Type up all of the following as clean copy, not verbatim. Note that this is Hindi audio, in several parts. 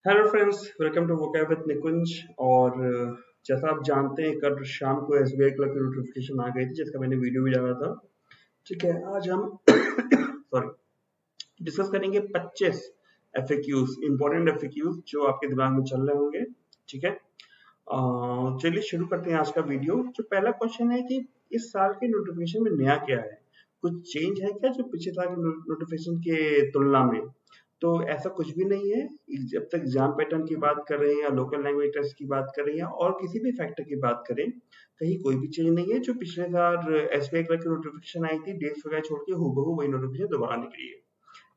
Hello friends, welcome to vocab with Nikunj. और जैसा आप जानते हैं, कल शाम को एसबीआई क्लर्क की नोटिफिकेशन आ गई थी जिसका मैंने वीडियो भी डाला था। ठीक है, आज हम सॉरी डिस्कस करेंगे 25 एफएक्यूज, इंपॉर्टेंट एफएक्यूज जो आपके दिमाग में चल रहे होंगे। ठीक है, चलिए शुरू करते हैं आज का वीडियो। जो पहला क्वेश्चन है कि इस साल के नोटिफिकेशन में नया क्या है, कुछ चेंज है क्या जो पिछले साल के नोटिफिकेशन के तुलना में। तो ऐसा कुछ भी नहीं है। जब तक एग्जाम पैटर्न की बात कर रहे हैं या लोकल लैंग्वेज टेस्ट की बात कर रहे हैं और किसी भी फैक्टर की बात करें, कहीं कोई भी चेंज नहीं है। जो पिछले साल एसबीआई क्लर्क की नोटिफिकेशन आई थी, डेट्स वगैरह छोड़ के हूबहू वही नोटिफिकेशन दोबारा निकली है।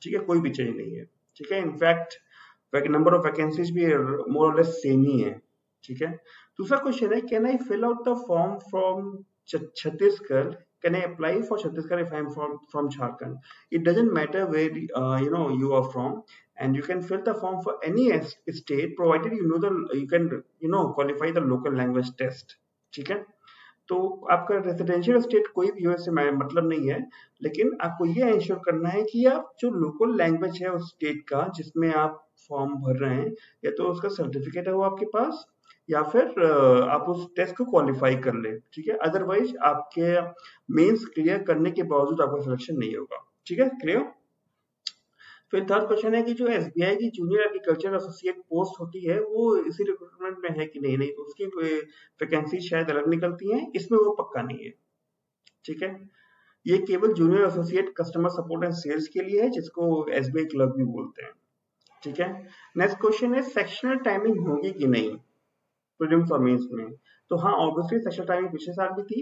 ठीक है, कोई भी चेंज नहीं है। ठीक है, इनफैक्ट नंबर ऑफ वैकेंसीज भी मोर और लेस सेम ही है। ठीक है, दूसरा क्वेश्चन है, can I fill out the form from Chhattisgarh, can I apply for Chhattisgarh if I'm from Jharkhand? It doesn't matter where you are from, and you can fill the form for any state provided you can qualify the local language test. ठीक है, तो आपका रेजिडेंशियल स्टेट कोई भी हो, इससे मतलब नहीं है। लेकिन आपको ये इंश्योर करना है कि आप जो लोकल लैंग्वेज है उस स्टेट का जिसमें आप फॉर्म भर रहे हैं, या तो उसका सर्टिफिकेट है वो आपके पास, या फिर आप उस टेस्ट को क्वालिफाई कर ले। ठीक है, अदरवाइज आपके मेंस क्लियर करने के बावजूद आपका सिलेक्शन नहीं होगा। ठीक है, क्लियर। फिर थर्ड क्वेश्चन है कि जो एसबीआई की जूनियर एग्रीकल्चर एसोसिएट पोस्ट होती है वो इसी रिक्रूटमेंट में है कि नहीं, नहीं तो उसकी वैकेंसी शायद अलग निकलती हैं, इसमें वो पक्का नहीं है। ठीक है, ये केवल junior associate customer support and sales के लिए है, जिसको एसबीआई क्लर्क भी बोलते हैं। ठीक है, नेक्स्ट क्वेश्चन है, सेक्शनल टाइमिंग होगी कि नहीं प्रीलिम्स और मेंस में। तो हाँ, ऑब्वियसली सेक्शनल टाइमिंग पिछले साल भी थी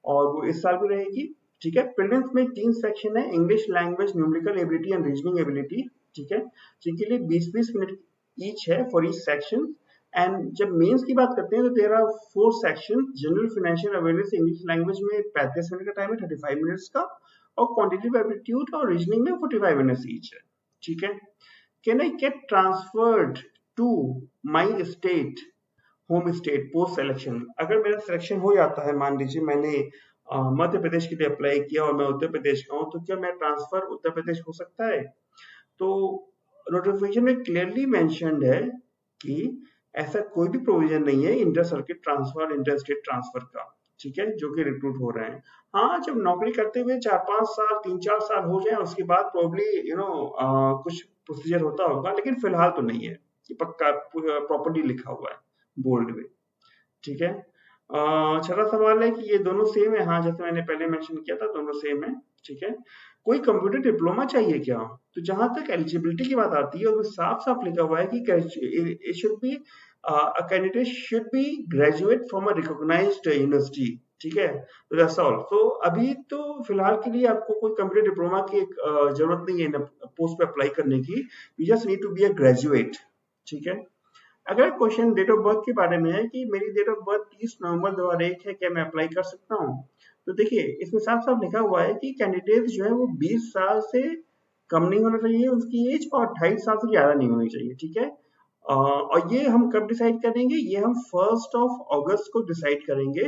और वो इस साल भी रहेगी। ठीक है, प्रीलिम्स में 3 सेक्शन है, English language, numerical ability and reasoning ability. ठीक है, जिनके लिए 20-20 मिनट ईच है फॉर ईच सेक्शन। एंड जब मेंस की बात करते हैं तो there are 4 section. General financial awareness English language में 35 मिनट का टाइम है, 35 मिनट्स का, और क्वांटिटेटिव एप्टीट्यूड और रीजनिंग में 45 मिनट्स ईच है। ठीक है, can I get transferred to my state home state post selection. अगर मेरा सिलेक्शन हो जाता है, मान लीजिए मैंने मध्य प्रदेश के लिए अप्लाई किया और मैं उत्तर प्रदेश का हूँ, तो क्या मैं ट्रांसफर उत्तर प्रदेश हो सकता है? तो नोटिफिकेशन में क्लियरली मेंशन्ड है कि ऐसा कोई भी प्रोविजन नहीं है inter circuit transfer, inter state transfer का। ठीक है, जो कि रिक्रूट हो रहे हैं। हाँ, जब नौकरी करते हुए 4-5 साल, 3-4 साल हो जाए उसके बाद प्रोबेबली कुछ प्रोसीजर होता होगा, लेकिन फिलहाल तो नहीं है। ये पक्का प्रॉपर्ली लिखा हुआ है बोल्ड में। ठीक है, छठा सवाल है कि ये दोनों सेम है। हाँ, जैसे मैंने पहले मेंशन किया था, दोनों सेम है। ठीक है, कोई कंप्यूटर डिप्लोमा चाहिए क्या? तो जहां तक एलिजिबिलिटी की बात आती है उसमें साफ साफ लिखा हुआ है कि it should be candidate should be graduate from a recognised university. ठीक है, तो दैट्स ऑल। तो अभी तो फिलहाल के लिए आपको कोई कंप्यूटर डिप्लोमा की जरूरत नहीं है पोस्ट पे अप्लाई करने की। You just need to be a graduate. ठीक है, अगर क्वेश्चन डेट ऑफ बर्थ के बारे में है कि मेरी डेट ऑफ बर्थ 30 नवंबर 2001 है, क्या मैं अप्लाई कर सकता हूँ? तो देखिए, इसमें साफ साफ लिखा हुआ है कि कैंडिडेट जो है वो 20 साल से कम नहीं होना चाहिए उसकी एज, और 28 साल से ज्यादा नहीं होनी चाहिए। ठीक है, और ये हम कब डिसाइड करेंगे? ये हम 1 अगस्त को डिसाइड करेंगे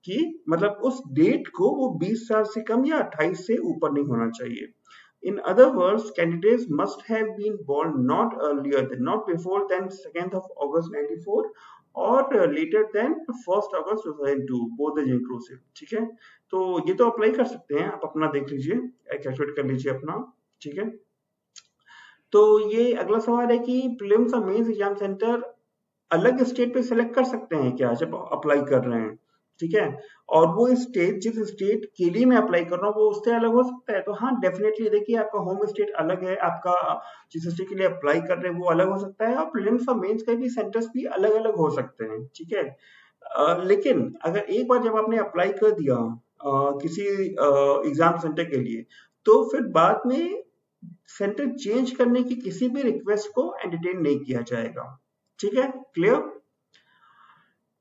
कि मतलब उस डेट को वो 20 साल से कम या 28 से ऊपर नहीं होना चाहिए। In other words, candidates must have been born not earlier than, not before than 2nd of August 94 or later than 1st August 2002, both is inclusive. ठीक है, तो ये तो अप्लाई कर सकते हैं, आप अपना देख लीजिए, कैलकुलेट कर लीजिए अपना। ठीक है, तो ये अगला सवाल है कि प्रीलिम्स और मेंस एग्जाम सेंटर अलग स्टेट पे सिलेक्ट कर सकते हैं क्या जब अप्लाई कर रहे हैं? ठीक है, और वो स्टेट जिस स्टेट के लिए मैं अप्लाई कर रहा हूँ वो उससे अलग हो सकता है। तो हाँ, डेफिनेटली देखिए, आपका होम स्टेट अलग है, आपका जिस स्टेट के लिए अप्लाई कर रहे हैं वो अलग हो सकता है, और प्रीलिम्स और मेंस के भी सेंटर्स भी अलग अलग हो सकते हैं। ठीक है, लेकिन अगर एक बार जब आपने अप्लाई कर दिया किसी एग्जाम सेंटर के लिए, तो फिर बाद में सेंटर चेंज करने की किसी भी रिक्वेस्ट को एंटरटेन नहीं किया जाएगा। ठीक है, clear.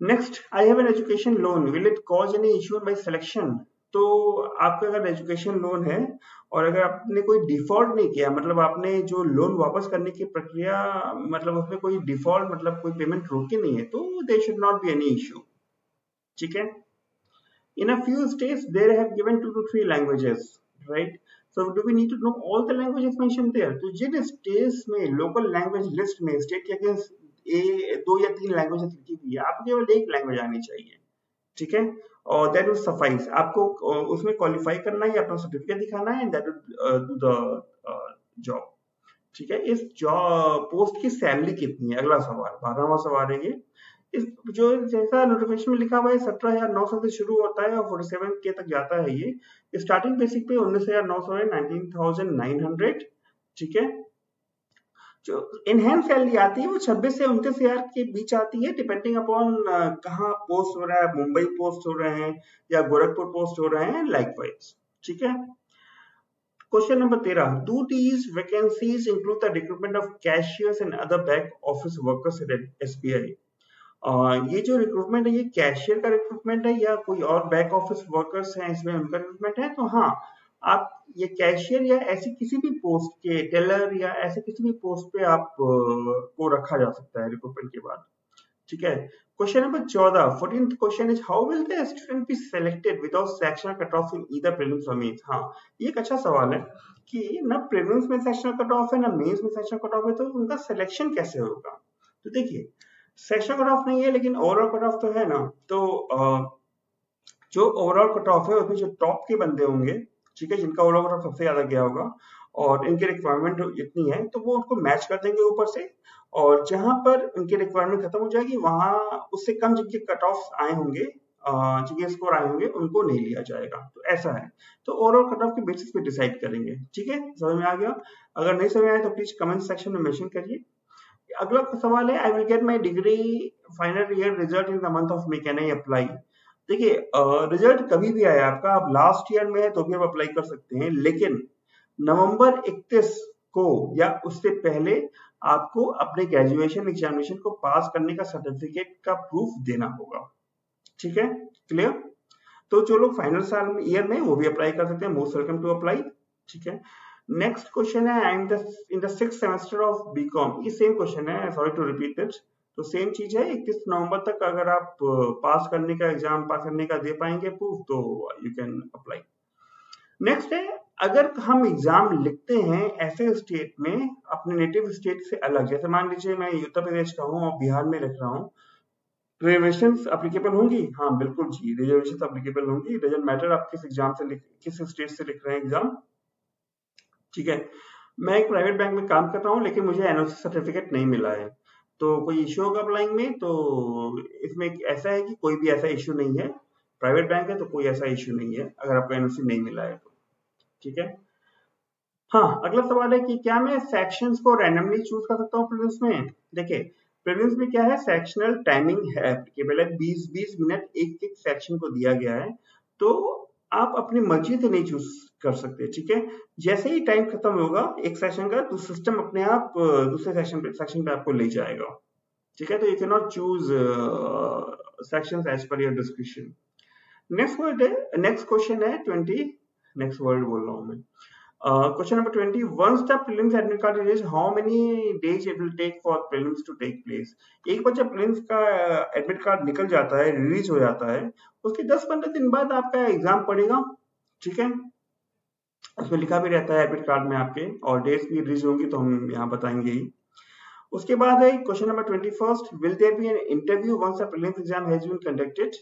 Next, I have an education loan, will it cause any issue bye selection? तो आपका अगर एजुकेशन लोन है और अगर आपने कोई डिफॉल्ट नहीं किया, मतलब आपने जो लोन वापस करने की प्रक्रिया, मतलब उसमें कोई डिफॉल्ट मतलब कोई पेमेंट रोके नहीं है, तो there should not be any issue. ठीक है, in a few states they have given 2 to 3 languages, right? So do we need to know all the languages mentioned there? तो जिन स्टेट्स में लोकल लैंग्वेज लिस्ट में स्टेट के अगेंस्ट 2 या 3 लैंग्वेजेस लिखी हुई है, आपको केवल एक लैंग्वेज आनी चाहिए, ठीक है, और दैट विल सफाइस। आपको उसमें क्वालिफाई करना है, अपना सर्टिफिकेट दिखाना है, and that will do the job, ठीक है। इस जॉब पोस्ट की सैलरी कितनी है, अगला सवाल, 12वां सवाल है ये। इस जो जैसा नोटिफिकेशन में लिखा हुआ है 17,900 से शुरू होता है और 47K तक जाता है। ये स्टार्टिंग बेसिक पे 19,900 है, 19,900, ठीक है। जो इनहेंस सैलरी आती है वो 26 से 29,000 के बीच आती है, डिपेंडिंग अपॉन कहाँ पोस्ट हो रहा है, मुंबई पोस्ट हो रहे हैं या गोरखपुर पोस्ट हो रहे हैं, लाइकवाइज, ठीक है। Question number 13, do these vacancies include the recruitment of cashiers and other back office workers at SBI? ये जो रिक्रूटमेंट है ये कैशियर का रिक्रूटमेंट है या कोई और बैक ऑफिस वर्कर्स हैं इसमें उनका रिक्रूटमेंट है? तो हाँ, आप ये कैशियर या ऐसी किसी भी पोस्ट के टेलर या ऐसे किसी भी पोस्ट पे आप को रखा जा सकता है रिक्रूटमेंट के बाद, ठीक है। Question number 14, 14th question is how will the student be selected without sectional cut off in either prelims और मेंस? हाँ, ये एक अच्छा सवाल है कि ना प्रीलिम्स में सेक्शनल कट ऑफ है ना मेंस में सेक्शनल कट ऑफ है, तो उनका सिलेक्शन कैसे होगा? तो देखिए, सेक्शनल कट ऑफ नहीं है लेकिन ओवरऑल कट ऑफ तो है ना। तो जो ओवरऑल कट ऑफ है उसमें जो टॉप के बंदे होंगे, ठीक है, जिनका ओवरऑल कट ऑफ सबसे ज्यादा गया होगा और इनकी रिक्वायरमेंट इतनी है तो वो उनको मैच कर देंगे ऊपर से, और जहां पर उनकी रिक्वायरमेंट खत्म हो जाएगी वहां उससे कम जिनके कट ऑफ आए होंगे, जिनके स्कोर आए होंगे, उनको नहीं लिया जाएगा। तो ऐसा है, तो ओवरऑल कट ऑफ के बेसिस पे डिसाइड करेंगे, ठीक है। समझ में आ गया? अगर नहीं समझ आया तो प्लीज कमेंट सेक्शन में मेंशन करिए। अगला सवाल है, I will get my degree final year result in the month of May, can I apply? देखिए, रिजल्ट कभी भी आया आपका, आप लास्ट ईयर में है तो भी आप अप्लाई कर सकते हैं, लेकिन नवंबर 31 को या उससे पहले आपको अपने ग्रेजुएशन एग्जामिनेशन को पास करने का सर्टिफिकेट का प्रूफ देना होगा, ठीक है, क्लियर? तो जो लोग फाइनल साल में ईयर में वो भी अप्लाई कर सकते हैं, मोस्ट वेलकम टू अप्लाई, ठीक है। नेक्स्ट क्वेश्चन है, I am in the 6th semester of BCom, ये सेम क्वेश्चन है, सॉरी टू रिपीट इट, तो सेम चीज है, 31 नवंबर तक अगर आप पास करने का एग्जाम पास करने का दे पाएंगे प्रूफ तो यू कैन अप्लाई। नेक्स्ट है, अगर हम एग्जाम लिखते हैं ऐसे स्टेट में अपने नेटिव स्टेट से अलग, जैसे मान लीजिए मैं उत्तर प्रदेश का हूँ और बिहार में लिख रहा हूँ, रिजर्वेशंस एप्लीकेबल होंगी? हाँ बिल्कुल जी, रिजर्वेशंस एप्लीकेबल होंगी, डजंट मैटर आप किस एग्जाम से किस स्टेट से लिख रहे हैं एग्जाम, ठीक है। मैं एक प्राइवेट बैंक में काम कर रहा हूँ लेकिन मुझे एनओसी सर्टिफिकेट नहीं मिला है, तो कोई इश्यू होगा अप्लाइंग में? तो इसमें ऐसा है कि कोई भी ऐसा इश्यू नहीं है, प्राइवेट बैंक है तो कोई ऐसा इश्यू नहीं है अगर आपको एनओसी नहीं मिला है तो, ठीक है। हाँ, अगला सवाल है कि क्या मैं सेक्शंस को रैंडमली चूज कर सकता हूँ प्रीलिम्स में? देखिए, प्रीलिम्स में क्या है, सेक्शनल टाइमिंग है एप्लीकेबल है, 20-20 मिनट एक एक सेक्शन को दिया गया है, तो आप अपनी मर्जी से नहीं चूज कर सकते, ठीक है। जैसे ही टाइम खत्म होगा एक सेशन का तो सिस्टम अपने आप दूसरे सेक्शन पे आपको ले जाएगा, ठीक है। तो you can not choose sections as per your description. Next question है 20, नेक्स्ट वर्ड बोल रहा हूँ मैं। Question number 20, once the prelims admit card release, how many days it will take for prelims to take place? एक बार जब prelims का admit card निकल जाता है, रिलीज हो जाता है, उसके 10-15 दिन बाद आपका एग्जाम पड़ेगा, ठीक है। उसमें लिखा भी रहता है एडमिट कार्ड में आपके, और डेट्स भी रिलीज होंगी तो हम यहाँ बताएंगे ही। उसके बाद है question number 21, will there be an interview once the prelims exam has been conducted?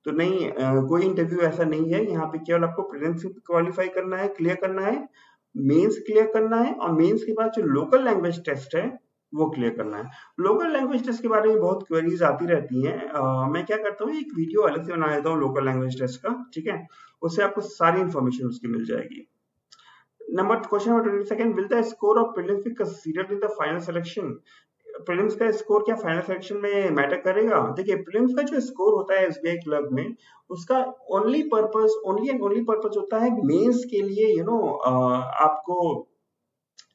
तो नहीं, कोई इंटरव्यू ऐसा नहीं है, यहाँ पे केवल आपको प्रीलिम्स क्वालिफाई करना है, क्लियर करना है, मेंस क्लियर करना है, और मेंस के बाद जो लोकल लैंग्वेज टेस्ट है वो क्लियर करना है। लोकल लैंग्वेज टेस्ट के बारे में बहुत क्वेरीज आती रहती हैं, मैं क्या करता हूँ एक वीडियो अलग से बना देता हूँ लोकल लैंग्वेज टेस्ट का, ठीक है, उससे आपको सारी इन्फॉर्मेशन उसकी मिल जाएगी। Question number 22, will the score of prelims be considered in the final selection? Prelims का स्कोर क्या फाइनल सिलेक्शन में मैटर करेगा? देखिए, प्रीलिम्स का जो स्कोर होता है एसबीआई क्लर्क में, उसका ओनली एंड ओनली पर्पस होता है मेंस के लिए, आपको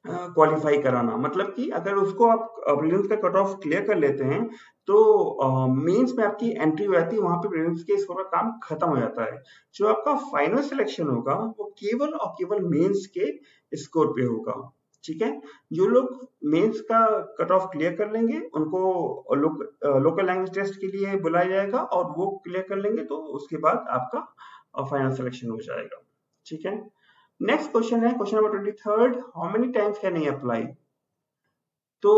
क्वालिफाई कराना। मतलब कि अगर उसको आप प्रीलिम्स का कट ऑफ क्लियर कर लेते हैं तो मेंस में आपकी एंट्री हो जाती है, वहां पे प्रीलिम्स के स्कोर का काम खत्म हो जाता है। जो आपका फाइनल सिलेक्शन होगा वो केवल और केवल मेंस के स्कोर पे होगा, ठीक है। जो लोग मेंस का कट ऑफ क्लियर कर लेंगे उनको लोकल लैंग्वेज टेस्ट के लिए बुलाया जाएगा, और वो क्लियर कर लेंगे तो उसके बाद आपका फाइनल सिलेक्शन हो जाएगा, ठीक है। नेक्स्ट क्वेश्चन है question number 23, how many times can I apply? तो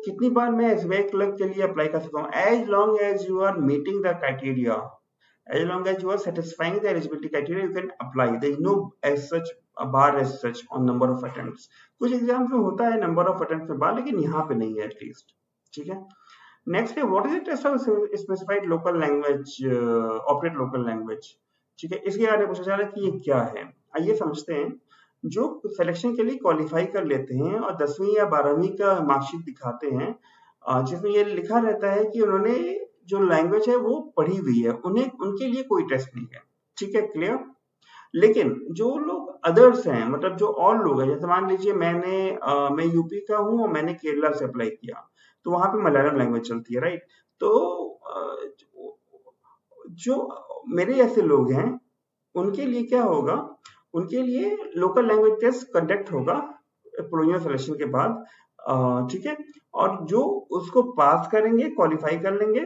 कितनी बार मैं एसबीआई क्लर्क के लिए अप्लाई कर सकता हूँ? As long as you are meeting the criteria, as long as you are satisfying the eligibility criteria, you can apply. There is no as such a bar as such on number of attempts. कुछ एग्जाम्स में होता है नंबर ऑफ अटेम्प्ट में बार, लेकिन यहाँ पे नहीं है एटलीस्ट, ठीक है। नेक्स्ट है what is the test of specified local language, operate local language, ठीक है। इसके बारे में पूछा जा रहा है कि ये क्या है, आइए समझते हैं। जो सिलेक्शन के लिए क्वालिफाई कर लेते हैं और 10वीं या 12वीं का मार्कशीट दिखाते हैं, जिसमें ये लिखा रहता है कि उन्होंने जो लैंग्वेज है वो पढ़ी हुई है, उन्हें उनके लिए कोई टेस्ट नहीं है, ठीक है, क्लियर। लेकिन जो लोग अदर्स हैं, मतलब जो और लोग हैं, जैसे मान लीजिए मैं यूपी का हूँ और मैंने केरला से अप्लाई किया, तो वहां पे मलयालम लैंग्वेज चलती है, राइट। तो जो मेरे ऐसे लोग हैं उनके लिए क्या होगा, उनके लिए लोकल लैंग्वेज टेस्ट कंडक्ट होगा प्रोविजनल सिलेक्शन के बाद, ठीक है। और जो उसको पास करेंगे, क्वालिफाई कर लेंगे,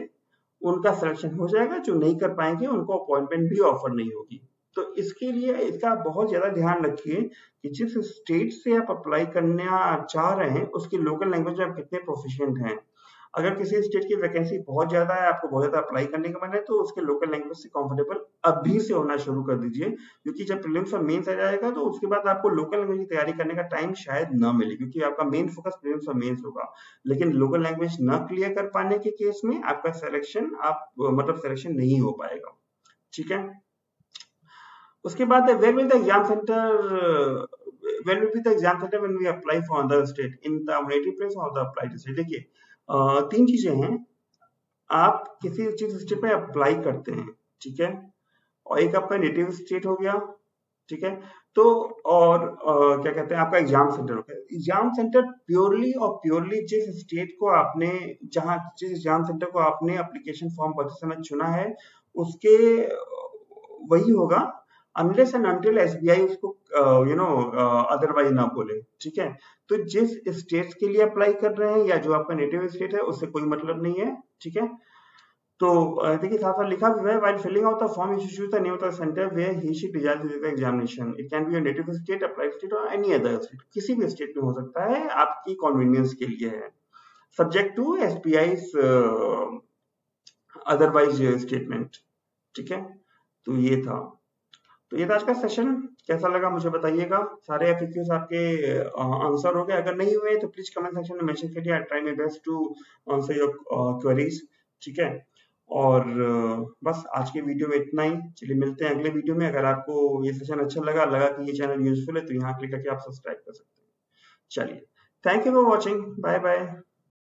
उनका सिलेक्शन हो जाएगा। जो नहीं कर पाएंगे उनको अपॉइंटमेंट भी ऑफर नहीं होगी। तो इसके लिए इसका बहुत ज्यादा ध्यान रखिए कि जिस स्टेट से आप अप्लाई करना चाह रहे हैं उसकी लोकल लैंग्वेज में आप कितने प्रोफिशिएंट हैं। अगर किसी स्टेट की वैकेंसी बहुत ज्यादा है, आपको बहुत ज्यादा अप्लाई करने का मन है, तो उसके लोकल लैंग्वेज से कंफर्टेबल अभी से होना शुरू कर दीजिए, क्योंकि जब प्रीलिम्स और मेंस आ जाएगा तो उसके बाद आपको लोकल लैंग्वेज की तैयारी करने का टाइम शायद न मिले, क्योंकि आपका मेन फोकस प्रीलिम्स और मेंस होगा। लेकिन लोकल लैंग्वेज न क्लियर कर पाने के केस में आपका सिलेक्शन सिलेक्शन नहीं हो पाएगा, ठीक है। उसके बाद where will the exam centre, when will be the exam center when we apply for another state, in the native place or the applied state? देखिए, तीन चीजें हैं। आप किसी चीज स्टेट में अप्लाई करते हैं, ठीक है, और एक आपका नेटिव स्टेट हो गया, ठीक है। तो और क्या कहते हैं, आपका एग्जाम सेंटर हो गया। एग्जाम सेंटर प्योरली जिस स्टेट को आपने, जिस एग्जाम सेंटर को आपने एप्लीकेशन फॉर्म भरते समय चुना है उसके वही होगा, अनलेस एंड अनटिल एसबीआई उसको अदरवाइज ना बोले, ठीक है। तो जिस स्टेट के लिए अप्लाई कर रहे हैं या जो आपका नेटिव स्टेट है उससे कोई मतलब नहीं है, ठीक है। तो देखिए साथ साथ लिखा भी है, while filling out the form you should choose the name of the center where he she desires to take the examination. It can be a native state, applied state or any other state. किसी भी स्टेट में हो सकता है, आपकी कन्वीनियंस के लिए है, सब्जेक्ट टू एसबीआई's अदरवाइज स्टेटमेंट, ठीक है। तो ये था आज का सेशन। कैसा लगा मुझे बताइएगा। सारे एफएक्यूज आपके आंसर हो गए? अगर नहीं हुए तो प्लीज कमेंट सेक्शन में मेंशन करिए। I try my best to answer your queries, ठीक है। और बस आज के वीडियो में इतना ही। चलिए मिलते हैं अगले वीडियो में। अगर आपको ये सेशन अच्छा लगा कि ये चैनल यूजफुल है तो यहाँ क्लिक करके आप सब्सक्राइब कर सकते हैं। चलिए, thank you for watching, bye bye.